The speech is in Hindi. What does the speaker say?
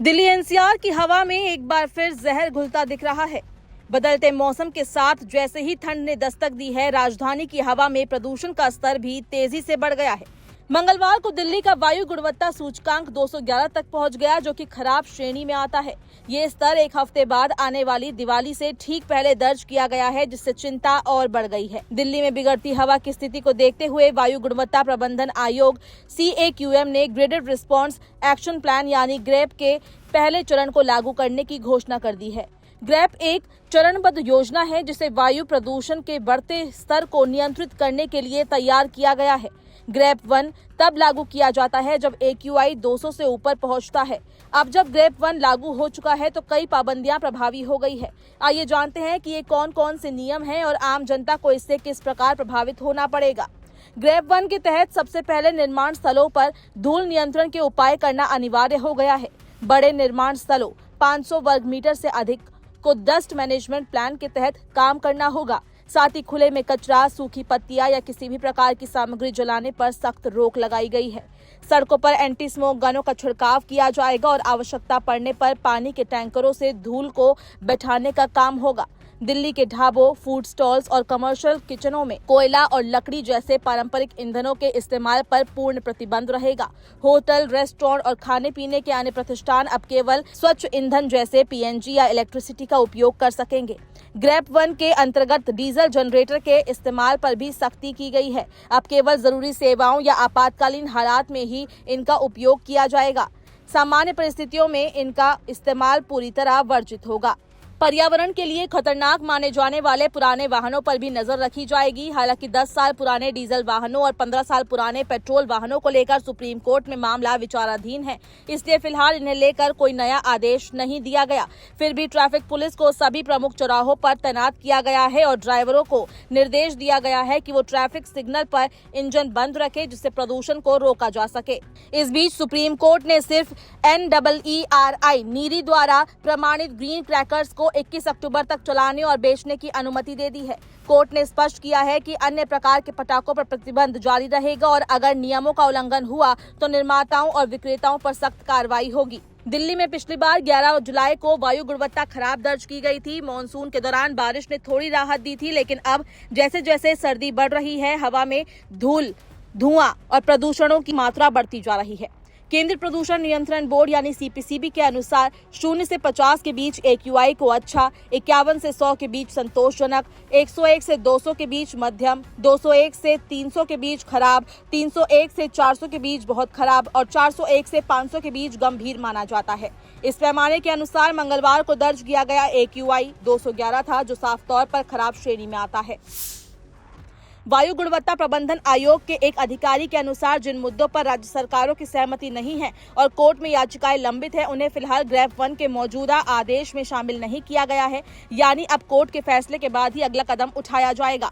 दिल्ली एनसीआर की हवा में एक बार फिर जहर घुलता दिख रहा है। बदलते मौसम के साथ जैसे ही ठंड ने दस्तक दी है, राजधानी की हवा में प्रदूषण का स्तर भी तेजी से बढ़ गया है। मंगलवार को दिल्ली का वायु गुणवत्ता सूचकांक 211 तक पहुंच गया, जो कि खराब श्रेणी में आता है। ये स्तर एक हफ्ते बाद आने वाली दिवाली से ठीक पहले दर्ज किया गया है, जिससे चिंता और बढ़ गई है। दिल्ली में बिगड़ती हवा की स्थिति को देखते हुए वायु गुणवत्ता प्रबंधन आयोग CAQM ने ग्रेडेड रिस्पॉन्स एक्शन प्लान यानी ग्रेप के पहले चरण को लागू करने की घोषणा कर दी है। ग्रेप एक चरणबद्ध योजना है, जिसे वायु प्रदूषण के बढ़ते स्तर को नियंत्रित करने के लिए तैयार किया गया है। ग्रेप 1 तब लागू किया जाता है जब AQI 200 से ऊपर पहुंचता है। अब जब ग्रेप 1 लागू हो चुका है तो कई पाबंदियां प्रभावी हो गई है। आइए जानते हैं कि ये कौन कौन से नियम हैं और आम जनता को इससे किस प्रकार प्रभावित होना पड़ेगा। ग्रेप 1 के तहत सबसे पहले निर्माण स्थलों पर धूल नियंत्रण के उपाय करना अनिवार्य हो गया है। बड़े निर्माण स्थलों 500 वर्ग मीटर से अधिक को डस्ट मैनेजमेंट प्लान के तहत काम करना होगा। साथ ही खुले में कचरा, सूखी पत्तियां या किसी भी प्रकार की सामग्री जलाने पर सख्त रोक लगाई गई है। सड़कों पर एंटी स्मोक गनों का छिड़काव किया जाएगा और आवश्यकता पड़ने पर पानी के टैंकरों से धूल को बैठाने का काम होगा। दिल्ली के ढाबों, फूड स्टॉल्स और कमर्शियल किचनों में कोयला और लकड़ी जैसे पारंपरिक ईंधनों के इस्तेमाल पर पूर्ण प्रतिबंध रहेगा। होटल, रेस्टोरेंट और खाने पीने के अन्य प्रतिष्ठान अब केवल स्वच्छ ईंधन जैसे PNG या इलेक्ट्रिसिटी का उपयोग कर सकेंगे। ग्रेप 1 के अंतर्गत डीजल जनरेटर के इस्तेमाल पर भी सख्ती की गई है। अब केवल जरूरी सेवाओं या आपातकालीन हालात में ही इनका उपयोग किया जाएगा। सामान्य परिस्थितियों में इनका इस्तेमाल पूरी तरह वर्जित होगा। पर्यावरण के लिए खतरनाक माने जाने वाले पुराने वाहनों पर भी नजर रखी जाएगी। हालांकि 10 साल पुराने डीजल वाहनों और 15 साल पुराने पेट्रोल वाहनों को लेकर सुप्रीम कोर्ट में मामला विचाराधीन है, इसलिए फिलहाल इन्हें लेकर कोई नया आदेश नहीं दिया गया। फिर भी ट्रैफिक पुलिस को सभी प्रमुख चौराहों पर तैनात किया गया है और ड्राइवरों को निर्देश दिया गया है कि वो ट्रैफिक सिग्नल पर इंजन बंद रखे, जिससे प्रदूषण को रोका जा सके। इस बीच सुप्रीम कोर्ट ने सिर्फ NEERI नीरी द्वारा प्रमाणित ग्रीन क्रैकर्स को 21 अक्टूबर तक चलाने और बेचने की अनुमति दे दी है। कोर्ट ने स्पष्ट किया है कि अन्य प्रकार के पटाखों पर प्रतिबंध जारी रहेगा और अगर नियमों का उल्लंघन हुआ तो निर्माताओं और विक्रेताओं पर सख्त कार्रवाई होगी। दिल्ली में पिछली बार 11 जुलाई को वायु गुणवत्ता खराब दर्ज की गई थी। मॉनसून के दौरान बारिश ने थोड़ी राहत दी थी, लेकिन अब जैसे जैसे सर्दी बढ़ रही है, हवा में धूल, धुआं और प्रदूषणों की मात्रा बढ़ती जा रही है। केंद्रीय प्रदूषण नियंत्रण बोर्ड यानी CPCB के अनुसार 0 से 50 के बीच AQI को अच्छा, 51 से 100 के बीच संतोषजनक, 101 से 200 के बीच मध्यम, 201 से 300 के बीच खराब, 301 से 400 के बीच बहुत खराब और 401 से 500 के बीच गंभीर माना जाता है। इस पैमाने के अनुसार मंगलवार को दर्ज किया गया AQI 211 था, जो साफ तौर पर खराब श्रेणी में आता है। वायु गुणवत्ता प्रबंधन आयोग के एक अधिकारी के अनुसार जिन मुद्दों पर राज्य सरकारों की सहमति नहीं है और कोर्ट में याचिकाएं लंबित है, उन्हें फिलहाल ग्रेप 1 के मौजूदा आदेश में शामिल नहीं किया गया है, यानी अब कोर्ट के फैसले के बाद ही अगला कदम उठाया जाएगा।